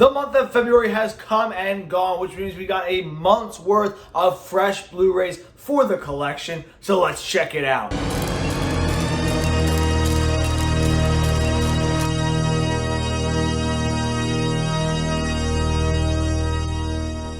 The month of February has come and gone, which means we got a month's worth of fresh Blu-rays for the collection, so let's check it out.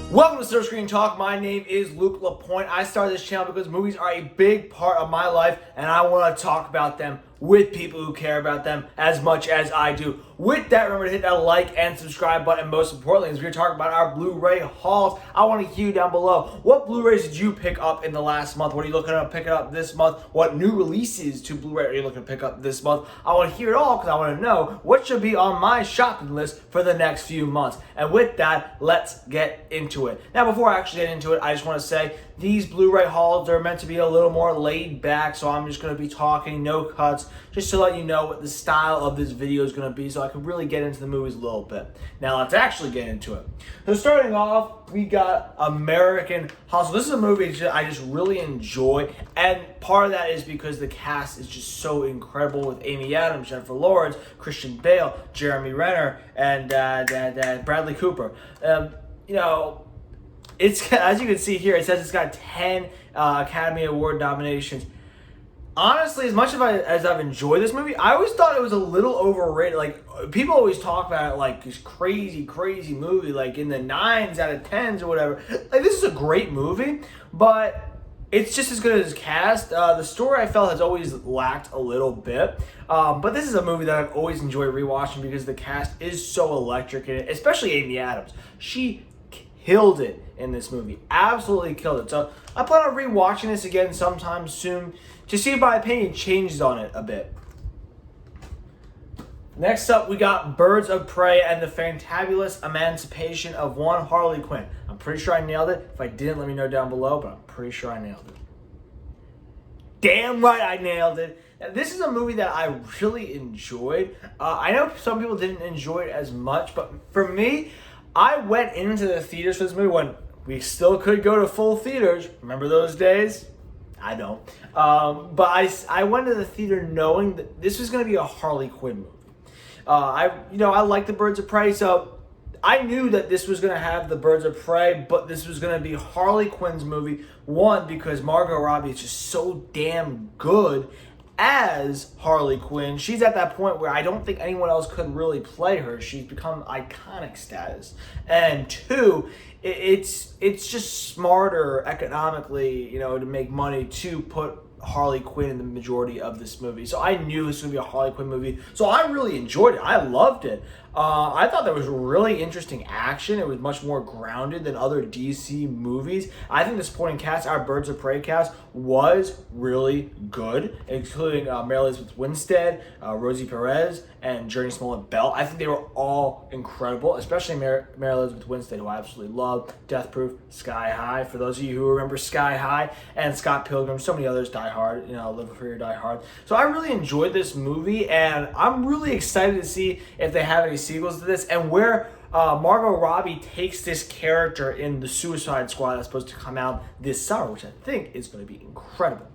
Welcome to Silver Screen Talk. My name is Luke LaPointe. I started this channel because movies are a big part of my life, and I want to talk about them with people who care about them as much as I do. With that, remember to hit that like and subscribe button. Most importantly, as we're talking about our Blu-ray hauls, I want to hear you down below. What Blu-rays did you pick up in the last month? What are you looking to pick up this month? What new releases to Blu-ray are you looking to pick up this month? I want to hear it all because I want to know what should be on my shopping list for the next few months. And with that, let's get into it. Now, before I actually get into it, I just want to say these Blu-ray hauls are meant to be a little more laid back, so I'm just going to be talking, no cuts, just to let you know what the style of this video is going to be so I can really get into the movies a little bit. Now, let's actually get into it. So starting off, we got American Hustle. This is a movie that I just really enjoy, and part of that is because the cast is just so incredible with Amy Adams, Jennifer Lawrence, Christian Bale, Jeremy Renner, and Bradley Cooper. You know, it's, as you can see here, it says it's got 10 Academy Award nominations. Honestly, as much as I've enjoyed this movie, I always thought it was a little overrated. Like, people always talk about it like this crazy movie, like in the 9s out of 10s or whatever. Like, this is a great movie, but it's just as good as cast. The story, I felt, has always lacked a little bit. But this is a movie that I've always enjoyed rewatching because the cast is so electric in it, especially Amy Adams. She killed it in this movie. Absolutely killed it. So I plan on rewatching this again sometime soon to see if my opinion changes on it a bit. Next up, we got Birds of Prey and the Fantabulous Emancipation of One Harley Quinn. I'm pretty sure I nailed it. If I didn't, let me know down below, but I'm pretty sure I nailed it. Damn right I nailed it. Now, this is a movie that I really enjoyed. I know some people didn't enjoy it as much, but for me, I went into the theaters for this movie when we still could go to full theaters. Remember those days? I don't. But I went to the theater knowing that this was going to be a Harley Quinn movie. I like the Birds of Prey, so I knew that this was going to have the Birds of Prey, but this was going to be Harley Quinn's movie. One, because Margot Robbie is just so damn good as Harley Quinn. She's at that point where I don't think anyone else could really play her. She's become iconic status. And two, it's just smarter economically, to make money to put Harley Quinn in the majority of this movie. So I knew this was going to be a Harley Quinn movie. So I really enjoyed it. I loved it. I thought there was really interesting action. It was much more grounded than other DC movies. I think the supporting cast, our Birds of Prey cast, was really good, including Mary Elizabeth Winstead, Rosie Perez, and Journey Smollett-Bell. I think they were all incredible, especially Mary Elizabeth Winstead, who I absolutely love. Death Proof, Sky High, for those of you who remember Sky High, and Scott Pilgrim, so many others, Die Hard, Live Free or Die Hard. So I really enjoyed this movie, and I'm really excited to see if they have any sequels to this, and where Margot Robbie takes this character in the Suicide Squad that's supposed to come out this summer, which I think is going to be incredible.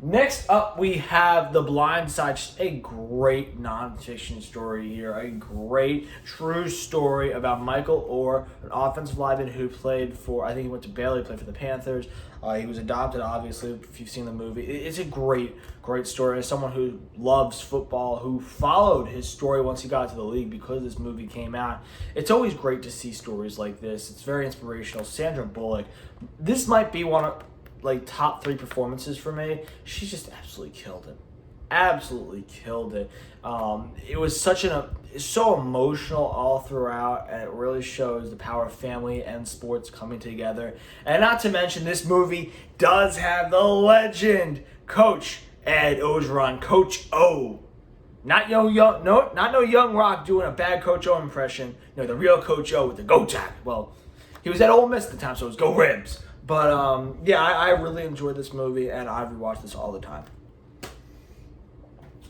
Next up, we have The Blind Side, just a great nonfiction story here, a great true story about Michael Orr, an offensive lineman who played for, I think he went to Baylor, played for the Panthers. He was adopted, obviously, if you've seen the movie. It's a great story. As someone who loves football, who followed his story once he got to the league because this movie came out, it's always great to see stories like this. It's very inspirational. Sandra Bullock, this might be one of top 3 performances for me. She just absolutely killed it. Absolutely killed it. It was so emotional all throughout, and it really shows the power of family and sports coming together. And not to mention, this movie does have the legend, Coach Ed Ogeron, Coach O. Not no young Rock doing a bad Coach O impression. The real Coach O with the Go Jack. Well, he was at Ole Miss at the time, so it was Go Ribs. But I really enjoyed this movie, and I rewatch this all the time.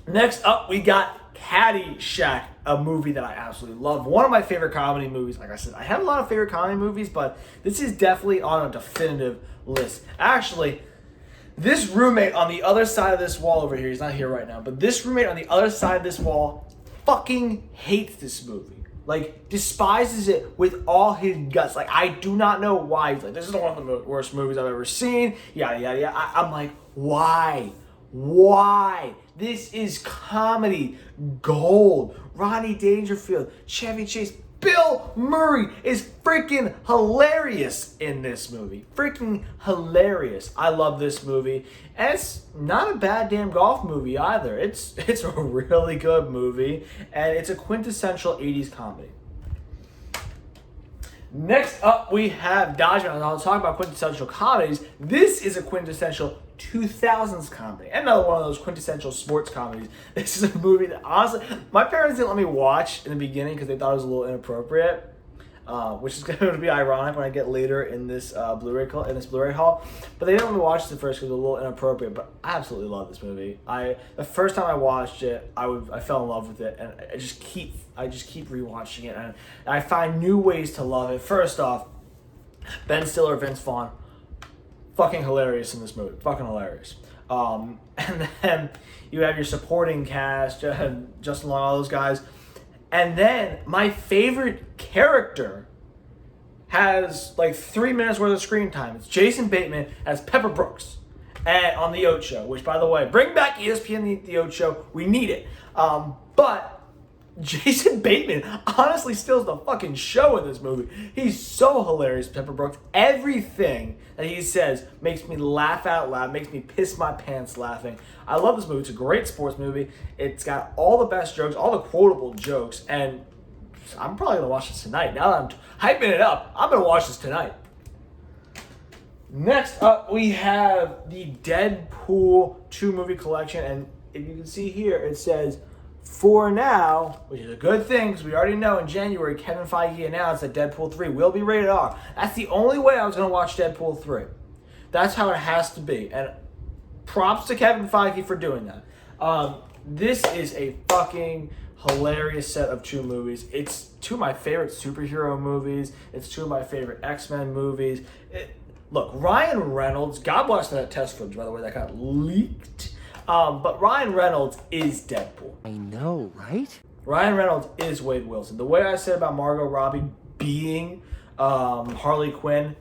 Next up, we got Caddyshack, a movie that I absolutely love. One of my favorite comedy movies. Like I said, I have a lot of favorite comedy movies, but this is definitely on a definitive list. Actually, this roommate on the other side of this wall over here, he's not here right now, but this roommate on the other side of this wall fucking hates this movie. Like, despises it with all his guts. Like, I do not know why. He's like, this is one of the worst movies I've ever seen. Yada, yada, yada. I'm like, why? Why? This is comedy gold. Rodney Dangerfield, Chevy Chase, Bill Murray is freaking hilarious in this movie. Freaking hilarious. I love this movie. And it's not a bad damn golf movie either. It's a really good movie. And it's a quintessential 80s comedy. Next up, we have Dodgeman. I'll talk about quintessential comedies. This is a quintessential 2000s comedy. Another one of those quintessential sports comedies. This is a movie that, honestly, my parents didn't let me watch in the beginning because they thought it was a little inappropriate. Which is going to be ironic when I get later in this Blu-Ray haul. But they didn't let me watch this at first because it was a little inappropriate. But I absolutely love this movie. The first time I watched it, I fell in love with it, and I just keep rewatching it, and I find new ways to love it. First off, Ben Stiller, Vince Vaughn, fucking hilarious in this movie. Fucking hilarious. And then you have your supporting cast, Justin Long, all those guys. And then my favorite character has like 3 minutes worth of screen time. It's Jason Bateman as Pepper Brooks on The Ocho, which, by the way, bring back ESPN The Ocho. We need it. But Jason Bateman honestly steals the fucking show in this movie. He's so hilarious, Pepper Brooks. Everything that he says makes me laugh out loud, makes me piss my pants laughing. I love this movie. It's a great sports movie. It's got all the best jokes, all the quotable jokes, and I'm probably going to watch this tonight. Now that I'm hyping it up, I'm going to watch this tonight. Next up, we have the Deadpool 2 movie collection, and if you can see here, it says, for now, which is a good thing because we already know in January Kevin Feige announced that Deadpool 3 will be rated R. That's the only way I was going to watch Deadpool 3. That's how it has to be. And props to Kevin Feige for doing that. This is a fucking hilarious set of 2 movies. It's 2 of my favorite superhero movies. It's 2 of my favorite X-Men movies. Look, Ryan Reynolds, God bless that test footage, by the way, that got leaked. But Ryan Reynolds is Deadpool. I know, right? Ryan Reynolds is Wade Wilson. The way I said about Margot Robbie being Harley Quinn,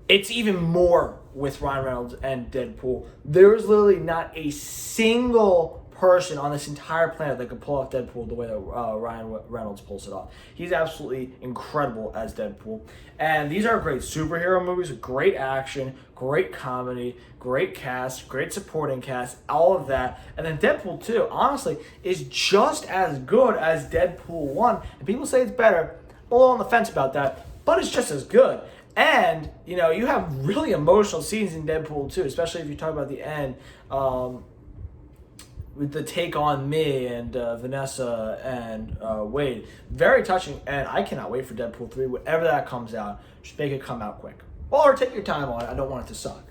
it's even more with Ryan Reynolds and Deadpool. There's literally not a single person on this entire planet that could pull off Deadpool the way that Ryan Reynolds pulls it off. He's absolutely incredible as Deadpool. And these are great superhero movies with great action, great comedy, great cast, great supporting cast, all of that. And then Deadpool 2, honestly, is just as good as Deadpool 1. And people say it's better. I'm a little on the fence about that, but it's just as good. And, you know, you have really emotional scenes in Deadpool 2, especially if you talk about the end, with the take on me and Vanessa and Wade. Very touching, and I cannot wait for Deadpool 3. Whenever that comes out, just make it come out quick. Or take your time on it. I don't want it to suck.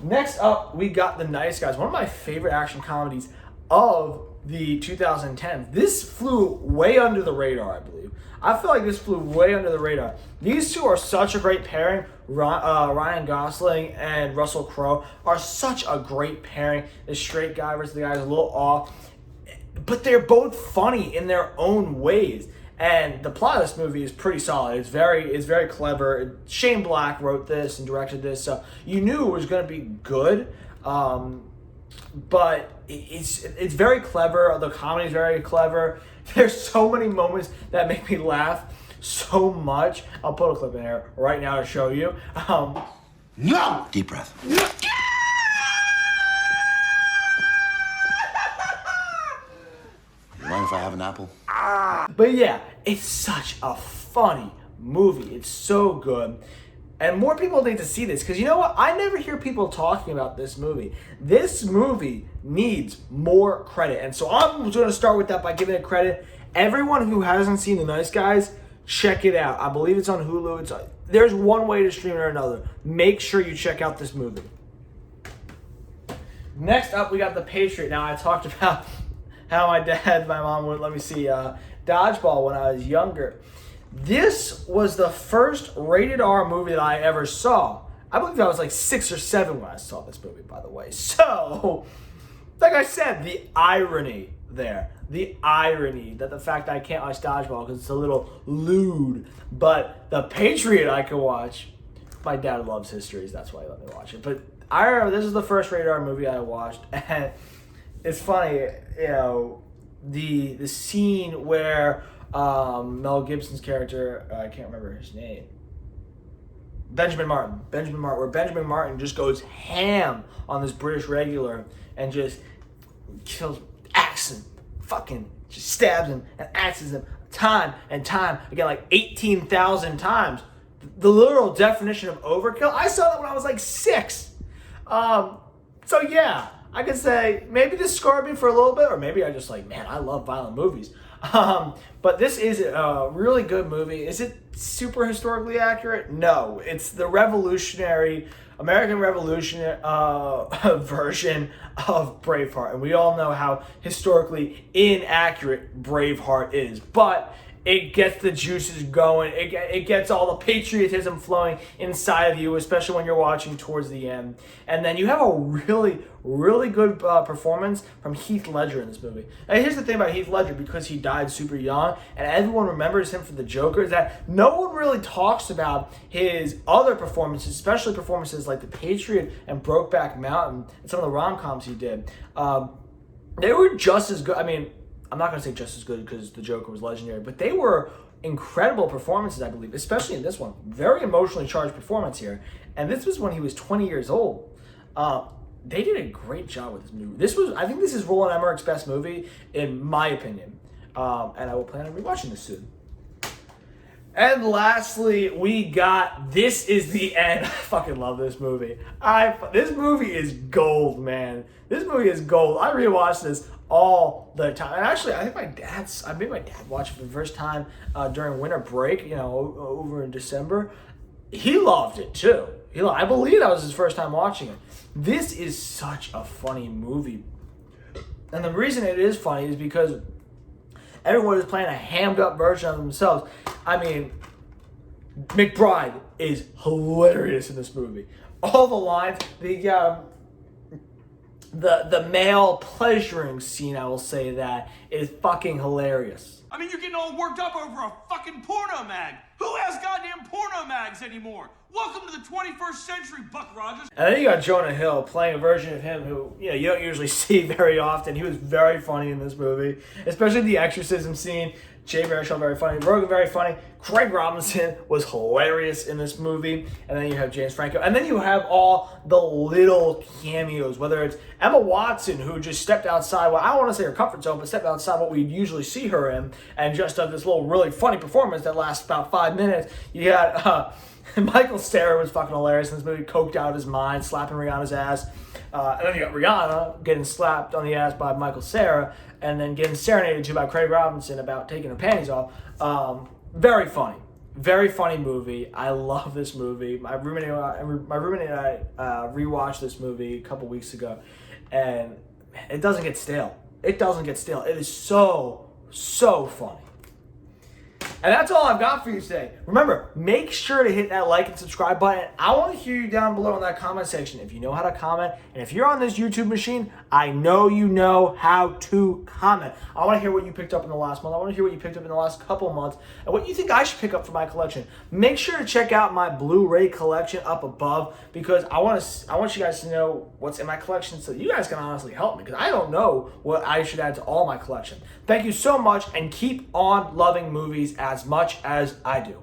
Next up, we got The Nice Guys, one of my favorite action comedies of the 2010s. This flew way under the radar, I believe. I feel like this flew way under the radar. These 2 are such a great pairing. Ryan Gosling and Russell Crowe are such a great pairing. The straight guy versus the guy is a little off. But they're both funny in their own ways. And the plot of this movie is pretty solid. It's very clever. Shane Black wrote this and directed this, so you knew it was going to be good. But it's very clever. The comedy is very clever. There's so many moments that make me laugh so much. I'll put a clip in here right now to show you. No! Deep breath. You mind if I have an apple? But yeah, it's such a funny movie. It's so good. And more people need to see this, because you know what? I never hear people talking about this movie. This movie needs more credit. And so I'm going to start with that by giving it credit. Everyone who hasn't seen The Nice Guys, check it out. I believe it's on Hulu. There's one way to stream it or another. Make sure you check out this movie. Next up, we got The Patriot. Now, I talked about how my mom wouldn't let me see Dodgeball when I was younger. This was the first rated R movie that I ever saw. I believe I was like 6 or 7 when I saw this movie, by the way. So, like I said, the irony there. the irony, that the fact that I can't watch Dodgeball because it's a little lewd, but the Patriot I can watch. My dad loves histories, that's why he let me watch it. But I remember this is the first rated R movie I watched, and it's funny, the scene where Mel Gibson's character, I can't remember his name, Benjamin Martin, where Benjamin Martin just goes ham on this British regular and just kills, axes him, fucking just stabs him and axes him time and time again, like 18,000 times. The literal definition of overkill. I saw that when I was like 6. So yeah, I could say maybe this scarred me for a little bit, or maybe I just like, man, I love violent movies. But this is a really good movie. Is it super historically accurate? No. It's the American Revolutionary version of Braveheart. And we all know how historically inaccurate Braveheart is. But it gets the juices going. It gets all the patriotism flowing inside of you, especially when you're watching towards the end. And then you have a really, really good performance from Heath Ledger in this movie. Now, here's the thing about Heath Ledger, because he died super young, and everyone remembers him for the Joker, is that no one really talks about his other performances, especially performances like The Patriot and Brokeback Mountain, and some of the rom-coms he did. They were just as good. I mean, I'm not going to say just as good because the Joker was legendary, but they were incredible performances, I believe, especially in this one. Very emotionally charged performance here. And this was when he was 20 years old. They did a great job with this movie. I think this is Roland Emmerich's best movie, in my opinion. And I will plan on rewatching this soon. And lastly, we got This Is the End. I fucking love this movie. This movie is gold, man. This movie is gold. I rewatched this all the time. And actually, I think I made my dad watch it for the first time during winter break, over in December. He loved it too. I believe that was his first time watching it. This is such a funny movie. And the reason it is funny is because everyone is playing a hammed up version of themselves. I mean, McBride is hilarious in this movie. All the lines, the male pleasuring scene, I will say that, is fucking hilarious. I mean, you're getting all worked up over a fucking porno mag. Who has goddamn porno mags anymore? Welcome to the 21st century, Buck Rogers. And then you got Jonah Hill playing a version of him who, you don't usually see very often. He was very funny in this movie, especially the exorcism scene. Jay Baruchel, very funny. Rogan, very funny. Craig Robinson was hilarious in this movie. And then you have James Franco. And then you have all the little cameos, whether it's Emma Watson, who just stepped outside, well, I don't want to say her comfort zone, but stepped outside what we usually see her in, and just done this little really funny performance that lasts about 5 minutes. You got Michael Cera was fucking hilarious in this movie, coked out of his mind, slapping Rihanna's ass. And then you got Rihanna getting slapped on the ass by Michael Cera, and then getting serenaded to by Craig Robinson about taking her panties off. Very funny. Very funny movie. I love this movie. My roommate and I rewatched this movie a couple weeks ago, and it doesn't get stale. It doesn't get stale. It is so, so funny. And that's all I've got for you today. Remember, make sure to hit that like and subscribe button. I want to hear you down below in that comment section if you know how to comment. And if you're on this YouTube machine, I know you know how to comment. I want to hear what you picked up in the last month. I want to hear what you picked up in the last couple of months and what you think I should pick up for my collection. Make sure to check out my Blu-ray collection up above, because I want you guys to know what's in my collection so you guys can honestly help me, because I don't know what I should add to all my collection. Thank you so much, and keep on loving movies as much as I do.